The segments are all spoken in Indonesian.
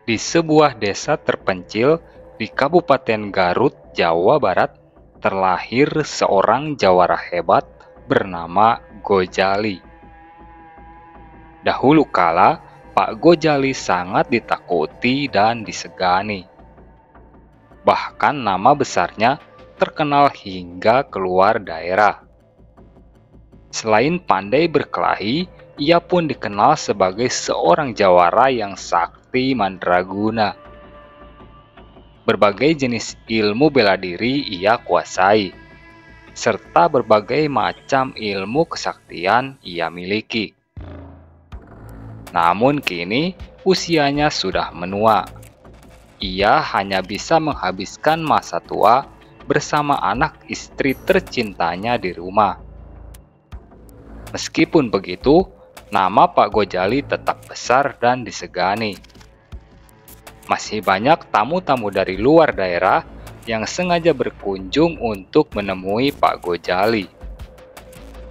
Di sebuah desa terpencil di Kabupaten Garut, Jawa Barat, terlahir seorang jawara hebat bernama Gojali. Dahulu kala, Pak Gojali sangat ditakuti dan disegani. Bahkan nama besarnya terkenal hingga keluar daerah. Selain pandai berkelahi, ia pun dikenal sebagai seorang jawara yang sakti mandraguna. Berbagai jenis ilmu bela diri ia kuasai, serta berbagai macam ilmu kesaktian ia miliki. Namun kini usianya sudah menua. Ia hanya bisa menghabiskan masa tua bersama anak istri tercintanya di rumah. Meskipun begitu, nama Pak Gojali tetap besar dan disegani. Masih banyak tamu-tamu dari luar daerah yang sengaja berkunjung untuk menemui Pak Gojali.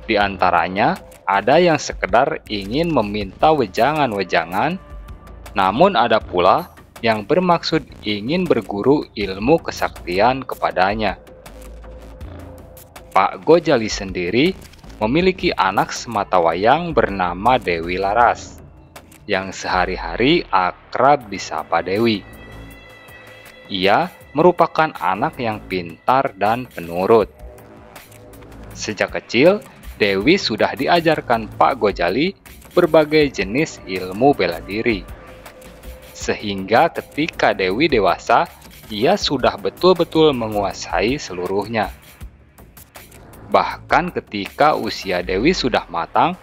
Di antaranya, ada yang sekedar ingin meminta wejangan-wejangan, namun ada pula yang bermaksud ingin berguru ilmu kesaktian kepadanya. Pak Gojali sendiri memiliki anak sematawayang bernama Dewi Laras, yang sehari-hari akrab disapa Dewi. Ia merupakan anak yang pintar dan penurut. Sejak kecil, Dewi sudah diajarkan Pak Gojali berbagai jenis ilmu bela diri. Sehingga ketika Dewi dewasa, ia sudah betul-betul menguasai seluruhnya. Bahkan ketika usia Dewi sudah matang,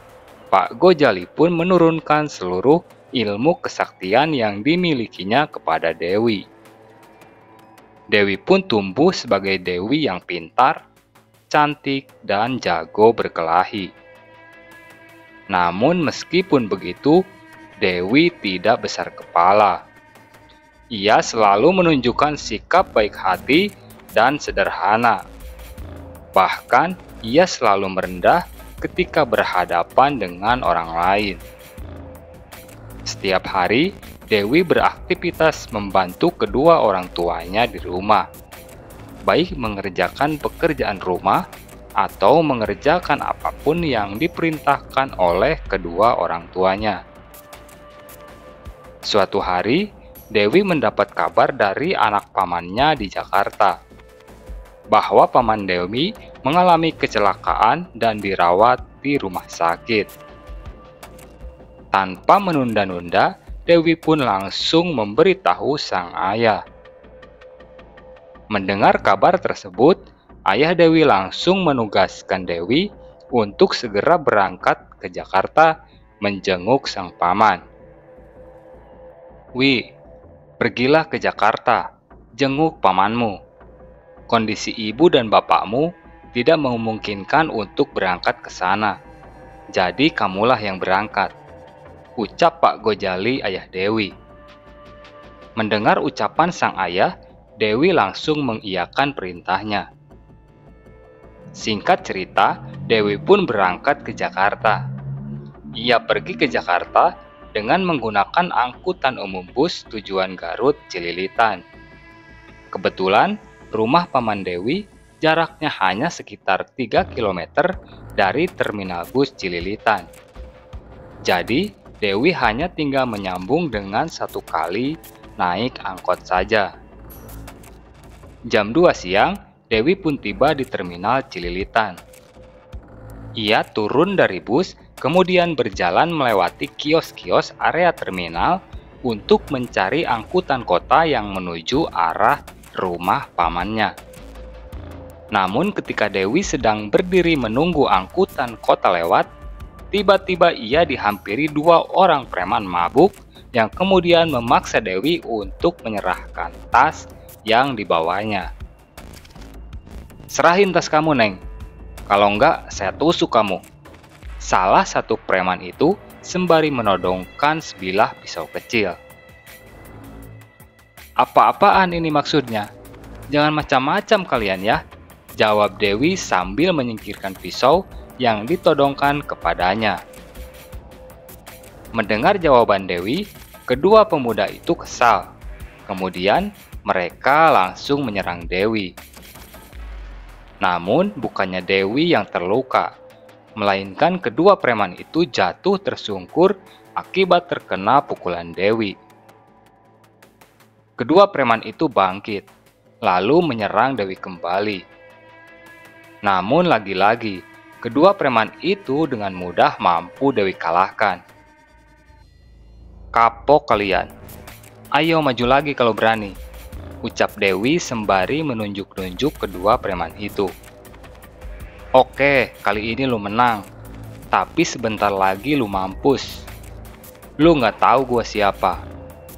Pak Gojali pun menurunkan seluruh ilmu kesaktian yang dimilikinya kepada Dewi. Dewi pun tumbuh sebagai dewi yang pintar, cantik, dan jago berkelahi. Namun meskipun begitu, Dewi tidak besar kepala. Ia selalu menunjukkan sikap baik hati dan sederhana. Bahkan, ia selalu merendah ketika berhadapan dengan orang lain. Setiap hari, Dewi beraktivitas membantu kedua orang tuanya di rumah, baik mengerjakan pekerjaan rumah atau mengerjakan apapun yang diperintahkan oleh kedua orang tuanya. Suatu hari, Dewi mendapat kabar dari anak pamannya di Jakarta bahwa paman Dewi mengalami kecelakaan dan dirawat di rumah sakit. Tanpa menunda-nunda, Dewi pun langsung memberitahu sang ayah. Mendengar kabar tersebut, ayah Dewi langsung menugaskan Dewi untuk segera berangkat ke Jakarta menjenguk sang paman. "Wi, pergilah ke Jakarta, jenguk pamanmu. Kondisi ibu dan bapakmu tidak memungkinkan untuk berangkat ke sana. Jadi kamulah yang berangkat," ucap Pak Gojali ayah Dewi. Mendengar ucapan sang ayah, Dewi langsung mengiyakan perintahnya. Singkat cerita, Dewi pun berangkat ke Jakarta. Ia pergi ke Jakarta dengan menggunakan angkutan umum bus tujuan Garut Cililitan. Kebetulan, rumah paman Dewi jaraknya hanya sekitar 3 km dari terminal bus Cililitan. Jadi, Dewi hanya tinggal menyambung dengan satu kali naik angkot saja. Jam 2 siang, Dewi pun tiba di terminal Cililitan. Ia turun dari bus, kemudian berjalan melewati kios-kios area terminal untuk mencari angkutan kota yang menuju arah rumah pamannya. Namun ketika Dewi sedang berdiri menunggu angkutan kota lewat, tiba-tiba ia dihampiri 2 orang preman mabuk yang kemudian memaksa Dewi untuk menyerahkan tas yang dibawanya. "Serahin tas kamu, Neng. Kalau enggak, saya tusuk kamu." Salah satu preman itu sembari menodongkan sebilah pisau kecil. "Apa-apaan ini maksudnya? Jangan macam-macam kalian ya," jawab Dewi sambil menyingkirkan pisau yang ditodongkan kepadanya. Mendengar jawaban Dewi, Kedua pemuda itu kesal. Kemudian mereka langsung menyerang Dewi. Namun bukannya Dewi yang terluka, melainkan kedua preman itu jatuh tersungkur akibat terkena pukulan Dewi. Kedua preman itu bangkit, lalu menyerang Dewi kembali. Namun lagi-lagi, kedua preman itu dengan mudah mampu Dewi kalahkan. "Kapok kalian, ayo maju lagi kalau berani," ucap Dewi sembari menunjuk-nunjuk kedua preman itu. "Oke, kali ini lu menang, tapi sebentar lagi lu mampus. Lu nggak tahu gua siapa.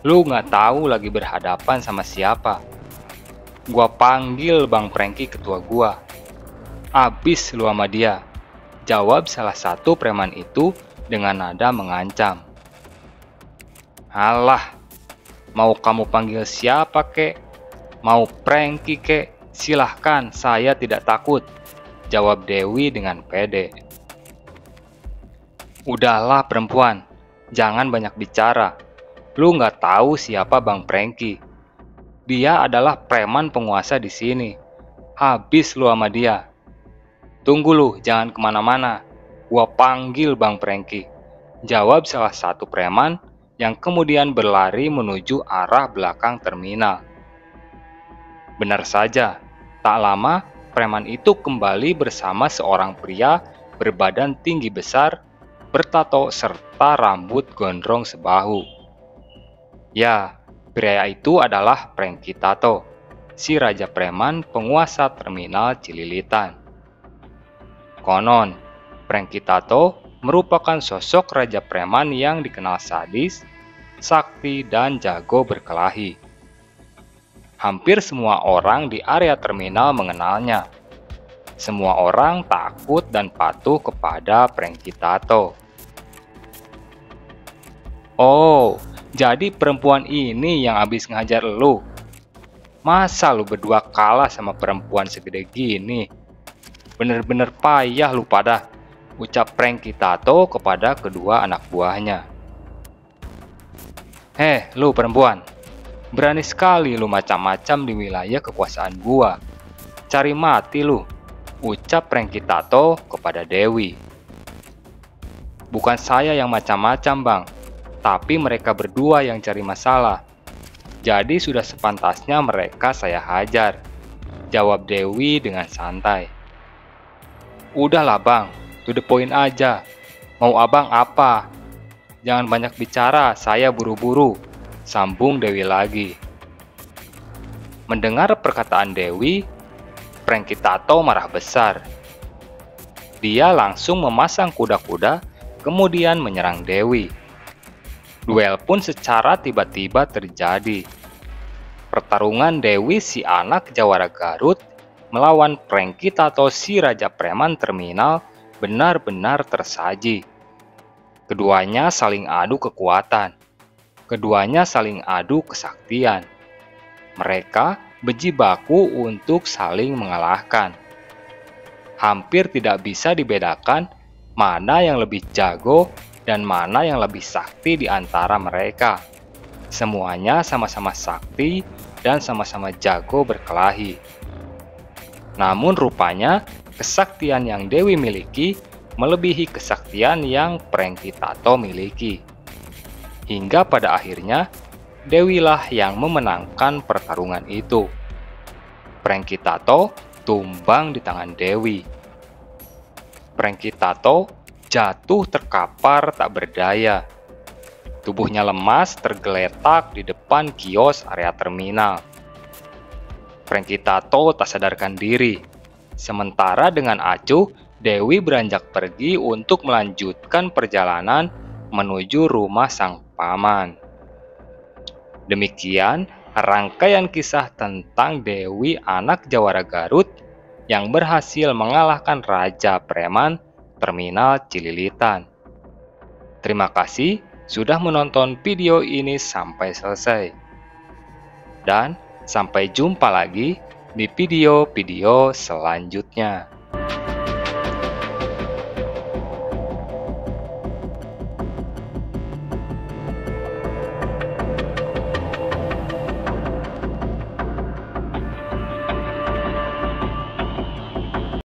Lu nggak tahu lagi berhadapan sama siapa. Gua panggil Bang Prengki ketua gua. Abis lu sama dia," jawab salah satu preman itu dengan nada mengancam. "Alah, mau kamu panggil siapa kek? Mau Prengki kek? Silahkan, saya tidak takut," jawab Dewi dengan pede. "Udahlah perempuan, jangan banyak bicara. Lu nggak tahu siapa Bang Prengki. Dia adalah preman penguasa di sini. Habis lu sama dia. Tunggu lu, jangan kemana-mana. Gua panggil Bang Prengki," jawab salah satu preman yang kemudian berlari menuju arah belakang terminal. Benar saja, tak lama preman itu kembali bersama seorang pria berbadan tinggi besar, bertato serta rambut gondrong sebahu. Ya, pria itu adalah Prengki Tato, si raja preman penguasa terminal Cililitan. Konon, Prengki Tato merupakan sosok raja preman yang dikenal sadis, sakti, dan jago berkelahi. Hampir semua orang di area terminal mengenalnya. Semua orang takut dan patuh kepada Prengki Tato. "Oh, jadi perempuan ini yang habis ngajar lu? Masa lu berdua kalah sama perempuan segede gini? Bener-bener payah lu pada," ucap Prengki Tato kepada kedua anak buahnya. Lu perempuan, berani sekali lu macam-macam di wilayah kekuasaan gua. Cari mati lu," ucap Prengki Tato kepada Dewi. "Bukan saya yang macam-macam bang, tapi mereka berdua yang cari masalah. Jadi sudah sepantasnya mereka saya hajar," jawab Dewi dengan santai. "Udahlah bang, to the point aja. Mau abang apa? Jangan banyak bicara, saya buru-buru," sambung Dewi lagi. Mendengar perkataan Dewi, Prengki Tato marah besar. Dia langsung memasang kuda-kuda, kemudian menyerang Dewi. Duel pun secara tiba-tiba terjadi. Pertarungan Dewi si anak jawara Garut melawan Prengki Tato si raja preman terminal benar-benar tersaji. Keduanya saling adu kekuatan. Keduanya saling adu kesaktian. Mereka berjibaku untuk saling mengalahkan. Hampir tidak bisa dibedakan mana yang lebih jago dan mana yang lebih sakti di antara mereka. Semuanya sama-sama sakti dan sama-sama jago berkelahi. Namun rupanya kesaktian yang Dewi miliki melebihi kesaktian yang Prengki Tato miliki. Hingga pada akhirnya Dewilah yang memenangkan pertarungan itu. Prengki Tato tumbang di tangan Dewi. Prengki Tato jatuh terkapar tak berdaya. Tubuhnya lemas tergeletak di depan kios area terminal. Prengki Tato tak sadarkan diri. Sementara dengan acuh, Dewi beranjak pergi untuk melanjutkan perjalanan menuju rumah sang paman. Demikian rangkaian kisah tentang Dewi anak jawara Garut yang berhasil mengalahkan Raja Preman Terminal Cililitan. Terima kasih sudah menonton video ini sampai selesai. Dan sampai jumpa lagi di video-video selanjutnya.